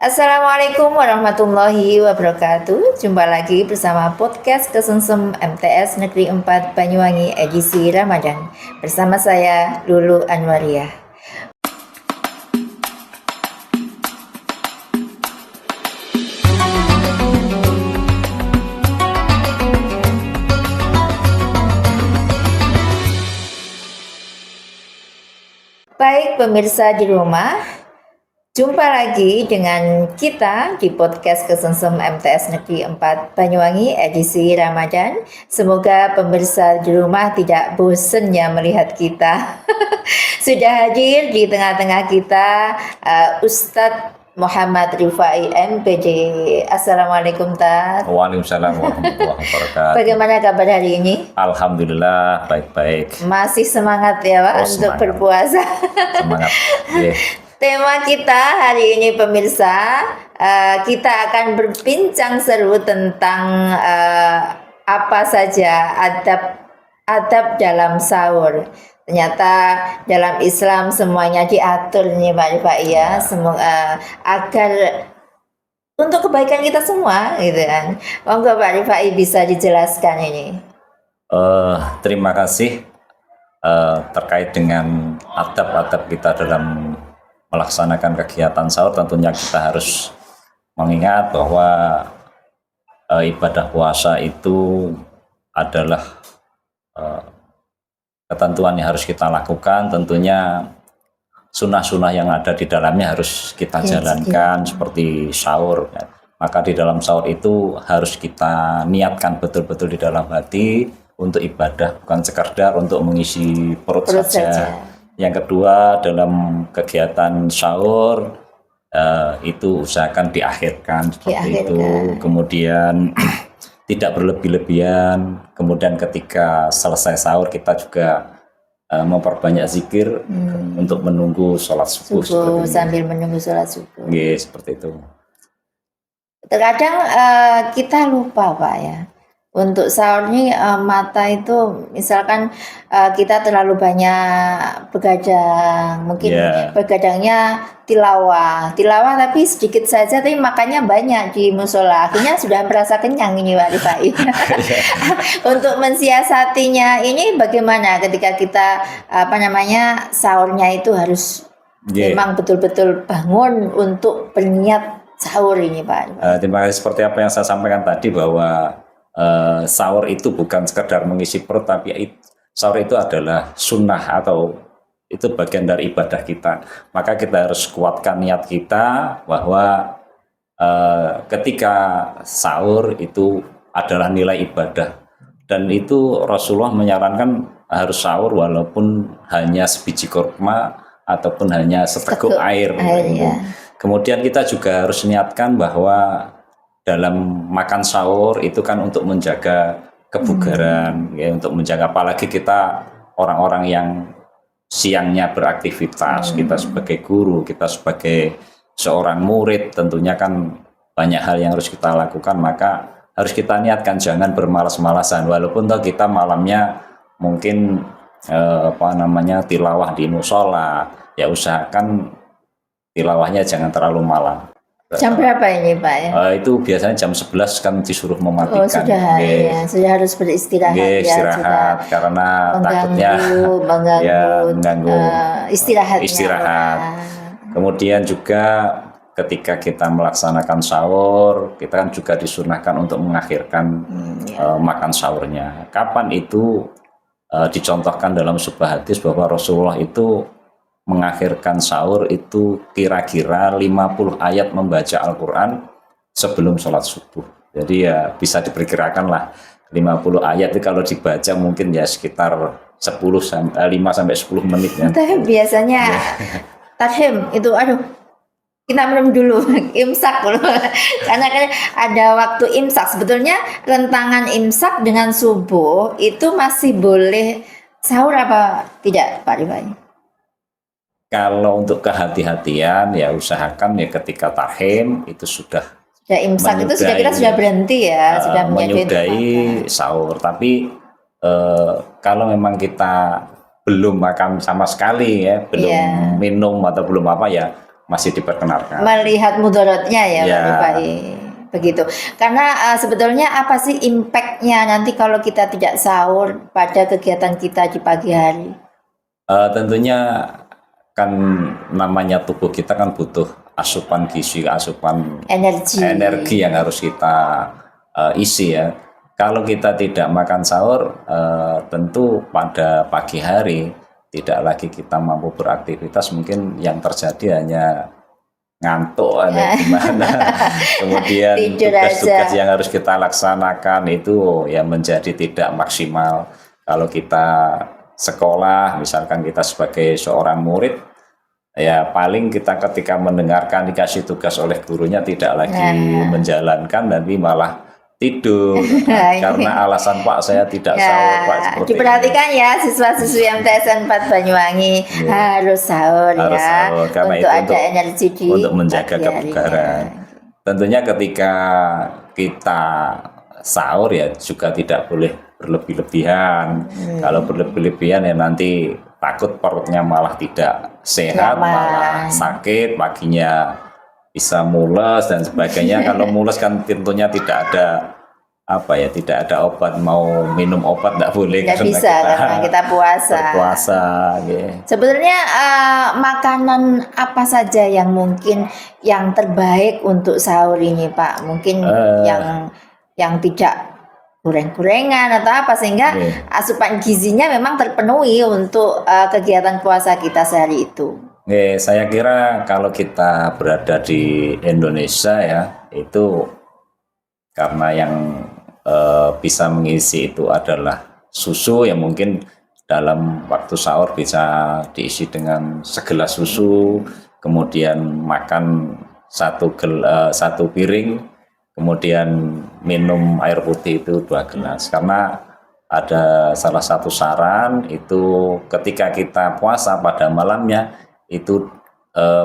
Assalamualaikum warahmatullahi wabarakatuh. Jumpa lagi bersama podcast Kesengsem MTS Negeri 4 Banyuwangi edisi Ramadan. Bersama saya Lulu Anwariah. Baik pemirsa di rumah, jumpa lagi dengan kita di podcast Kesengsem MTS Negeri 4 Banyuwangi edisi Ramadan. Semoga pemirsa di rumah tidak bosan ya melihat kita. Sudah hadir di tengah-tengah kita Ustadz Muhammad Rifai MPD. Assalamualaikum Tad. Waalaikumsalam warahmatullahi wabarakatuh. Bagaimana kabar hari ini? Alhamdulillah baik-baik. Masih semangat ya Pak untuk semangat. berpuasa. Semangat. Yeah. Tema kita hari ini pemirsa, kita akan berbincang seru tentang apa saja adab dalam sahur. Ternyata dalam Islam semuanya diatur nih Pak Rifai ya, agar untuk kebaikan kita semua gitu kan. Monggo Pak Rifai bisa dijelaskan ini. Terima kasih terkait dengan adab-adab kita dalam melaksanakan kegiatan sahur. Tentunya kita harus mengingat bahwa ibadah puasa itu adalah ketentuan yang harus kita lakukan. Tentunya sunnah-sunnah yang ada di dalamnya harus kita jalankan seperti sahur. Maka di dalam sahur itu harus kita niatkan betul-betul di dalam hati untuk ibadah, bukan sekedar untuk mengisi perut saja. Yang kedua, dalam kegiatan sahur itu usahakan diakhirkan seperti itu. Kemudian tidak berlebih-lebihan. Kemudian ketika selesai sahur kita juga memperbanyak zikir untuk menunggu sholat subuh sambil menunggu sholat subuh. Yes, seperti itu. Terkadang kita lupa Pak ya. Untuk sahur ini mata itu misalkan kita terlalu banyak begadang, mungkin begadangnya tilawah tapi sedikit saja, tapi makannya banyak di musola, akhirnya sudah merasa kenyang ini Pak Rifai. Untuk mensiasatinya ini bagaimana ketika kita sahurnya itu harus memang betul-betul bangun untuk berniat sahur ini Pak. Terima kasih. Seperti apa yang saya sampaikan tadi bahwa sahur itu bukan sekedar mengisi perut, tapi sahur itu adalah sunnah atau itu bagian dari ibadah kita. Maka kita harus kuatkan niat kita bahwa ketika sahur itu adalah nilai ibadah, dan itu Rasulullah menyarankan harus sahur walaupun hanya sebiji kurma ataupun hanya seteguk air. Kemudian kita juga harus niatkan bahwa dalam makan sahur itu kan untuk menjaga kebugaran, ya, untuk menjaga, apalagi kita orang-orang yang siangnya beraktivitas, kita sebagai guru, kita sebagai seorang murid, tentunya kan banyak hal yang harus kita lakukan. Maka harus kita niatkan jangan bermalas-malasan, walaupun toh kita malamnya mungkin tilawah di musola, ya usahakan tilawahnya jangan terlalu malam. Jam berapa ini Pak ya? Itu biasanya jam 11 kan disuruh mematikan. Oh sudah ya, sudah harus beristirahat ya. Istirahat karena takutnya mengganggu istirahat. Kemudian juga ketika kita melaksanakan sahur, kita kan juga disunahkan untuk mengakhirkan makan sahurnya. Kapan itu dicontohkan dalam sebuah hadis bahwa Rasulullah itu mengakhirkan sahur itu kira-kira 50 ayat membaca Al-Quran sebelum sholat subuh. Jadi ya bisa diperkirakan lah 50 ayat itu kalau dibaca mungkin ya sekitar 5 sampai 10 menit ya. Biasanya tarhim itu kita minum dulu, imsak dulu. Karena kan ada waktu imsak. Sebetulnya rentangan imsak dengan subuh itu masih boleh sahur apa tidak Pak Rifai? Kalau untuk kehati-hatian ya usahakan ya ketika tahim itu sudah imsak itu sudah berhenti ya, sudah menyudahi sahur. Tapi kalau memang kita belum makan sama sekali ya, belum minum atau belum apa ya, masih diperkenalkan. Melihat mudaratnya ya, Ya. Pak Rifai. Begitu. Karena sebetulnya apa sih impact-nya nanti kalau kita tidak sahur pada kegiatan kita di pagi hari? Tentunya kan namanya tubuh kita kan butuh asupan gizi, asupan energi yang harus kita isi ya. Kalau kita tidak makan sahur, tentu pada pagi hari tidak lagi kita mampu beraktivitas, mungkin yang terjadi hanya ngantuk atau gimana. Kemudian tugas-tugas yang harus kita laksanakan itu ya menjadi tidak maksimal. Kalau kita sekolah, misalkan kita sebagai seorang murid, ya paling kita ketika mendengarkan dikasih tugas oleh gurunya tidak lagi menjalankan, tapi malah tidur karena alasan Pak saya tidak sahur Pak. Diperhatikan ini. Ya siswa-siswi MTSN 4 Banyuwangi harus sahur sahur, karena untuk itu ada energi untuk menjaga kebugaran. Tentunya ketika kita sahur ya juga tidak boleh berlebih-lebihan. Kalau berlebih-lebihan ya nanti takut perutnya malah tidak sehat, malah sakit, paginya bisa mules dan sebagainya. Kalau mules kan tentunya tidak ada tidak ada obat, mau minum obat tidak boleh karena kita puasa. Yeah. Sebenarnya makanan apa saja yang mungkin yang terbaik untuk sahur ini Pak? Mungkin yang tidak goreng-gorengan atau apa sehingga asupan gizinya memang terpenuhi untuk kegiatan puasa kita sehari itu. Saya kira kalau kita berada di Indonesia ya itu karena yang bisa mengisi itu adalah susu yang mungkin dalam waktu sahur bisa diisi dengan segelas susu, kemudian makan satu piring, kemudian minum air putih itu 2 gelas. Karena ada salah satu saran itu ketika kita puasa pada malamnya itu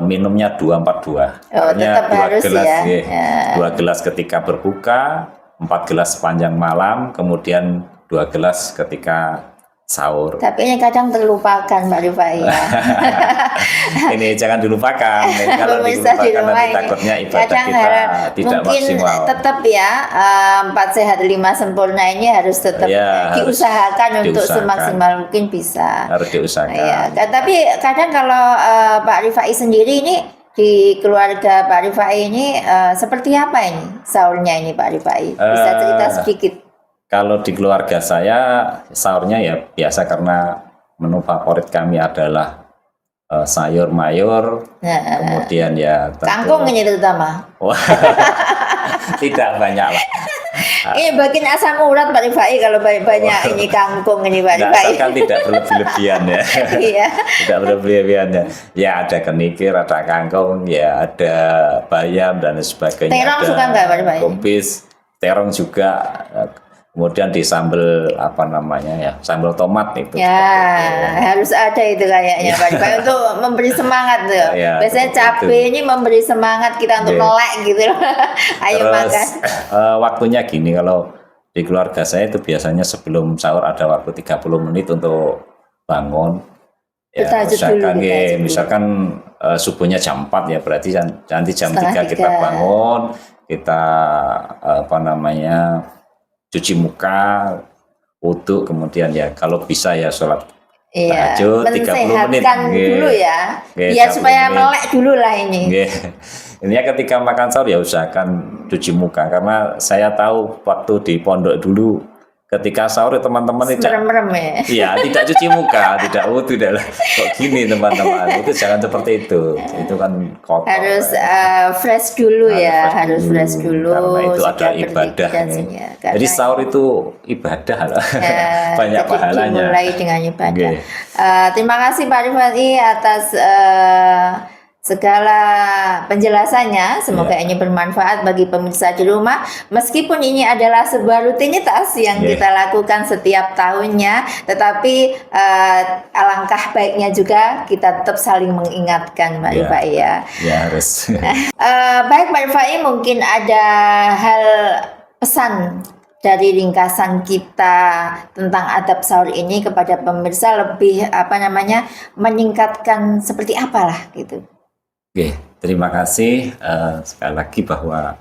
minumnya 2-4-2. Artinya 2 gelas ya. 2 gelas ketika berbuka, 4 gelas sepanjang malam, kemudian 2 gelas ketika sahur. Tapi ini kadang terlupakan Pak Rifai ya. Ini jangan dilupakan. Kalau dilupakan nanti takutnya ibadah kita tidak maksimal. Tetap ya 4 sehat 5 sempurna ini harus tetap diusahakan untuk semaksimal mungkin bisa. Harus diusahakan. Ya. Tapi kadang kalau Pak Rifai sendiri ini di keluarga Pak Rifai ini seperti apa ini sahurnya ini Pak Rifai? Bisa cerita sedikit? Kalau di keluarga saya sahurnya ya biasa karena menu favorit kami adalah sayur mayur, kemudian ya kangkung ini terutama. Tidak banyak lah. Ini bikin asam urat Pak Rifai kalau banyak ini kangkung ini Pak Rifai. Kan tidak berlebih-lebihan ya. Iya. Tidak berlebih-lebihan ya. Ya ada kenikir, ada kangkung, ya ada bayam dan sebagainya. Terong suka nggak Pak Rifai? Kubis, terong juga. Kemudian di sambal sambal tomat itu. Ya, harus ada itu kayaknya Pak Rifai untuk memberi semangat tuh. Ya, biasanya cabai ini memberi semangat kita untuk melek gitu loh. Ayo makan. Waktunya gini, kalau di keluarga saya itu biasanya sebelum sahur ada waktu 30 menit untuk bangun. Ya, misalkan subuhnya jam 4 ya, berarti nanti jam 3 kita bangun, kita cuci muka, wudu, kemudian ya kalau bisa ya sholat tahajud 30 menit. Dulu ya, biar supaya melek dulu lah ini. Ini ya ketika makan sahur ya usahakan cuci muka, karena saya tahu waktu di pondok dulu ketika sahur teman-teman tidak cuci muka, tidak wudu, kok gini teman-teman, itu jangan seperti itu kan kotor. Harus fresh dulu harus fresh dulu. Karena itu ada ibadah. Jadi sahur itu ibadah lah, banyak pahalanya. Dimulai dengan ibadah. Terima kasih Pak Rifai atas segala penjelasannya, semoga ini bermanfaat bagi pemirsa di rumah. Meskipun ini adalah sebuah rutinitas yang kita lakukan setiap tahunnya, tetapi alangkah baiknya juga kita tetap saling mengingatkan Pak Rifai ya. Ya harus. Baik Pak Rifai, mungkin ada hal pesan dari ringkasan kita tentang adab sahur ini kepada pemirsa lebih meningkatkan seperti apalah gitu. Oke, terima kasih sekali lagi bahwa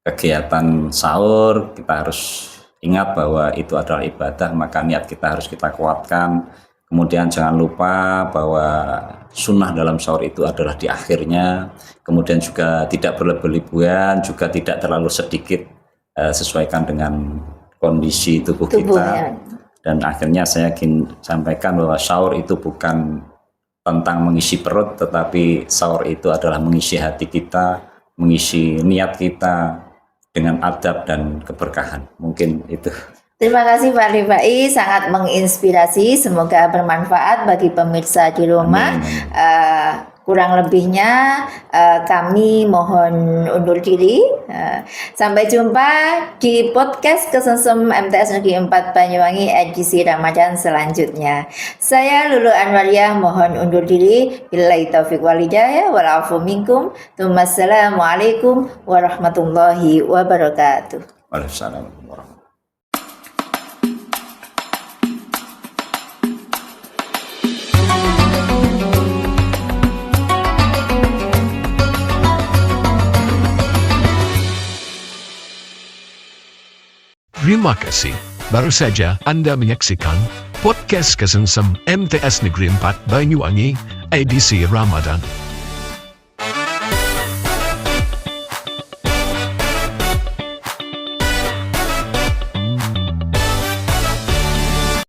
kegiatan sahur kita harus ingat bahwa itu adalah ibadah, maka niat kita harus kita kuatkan. Kemudian jangan lupa bahwa sunnah dalam sahur itu adalah di akhirnya. Kemudian juga tidak berlebihan, juga tidak terlalu sedikit, sesuaikan dengan kondisi tubuh kita. Ya. Dan akhirnya saya ingin sampaikan bahwa sahur itu bukan tentang mengisi perut, tetapi sahur itu adalah mengisi hati kita, mengisi niat kita dengan adab dan keberkahan. Mungkin itu. Terima kasih Pak Rifai, sangat menginspirasi. Semoga bermanfaat bagi pemirsa di rumah. Kurang lebihnya kami mohon undur diri. Sampai jumpa di podcast Kesengsem MTS Negeri 4 Banyuwangi edisi Ramadan selanjutnya. Saya Lulu Anwariah mohon undur diri. Billahi taufiq wal hidayah wal afu minkum. Assalamualaikum warahmatullahi wabarakatuh. Waalaikumsalam warahmatullahi wabarakatuh. Terima kasih. Baru saja Anda menyaksikan podcast Kesengsem MTS Negeri 4 Banyuwangi edisi Ramadan.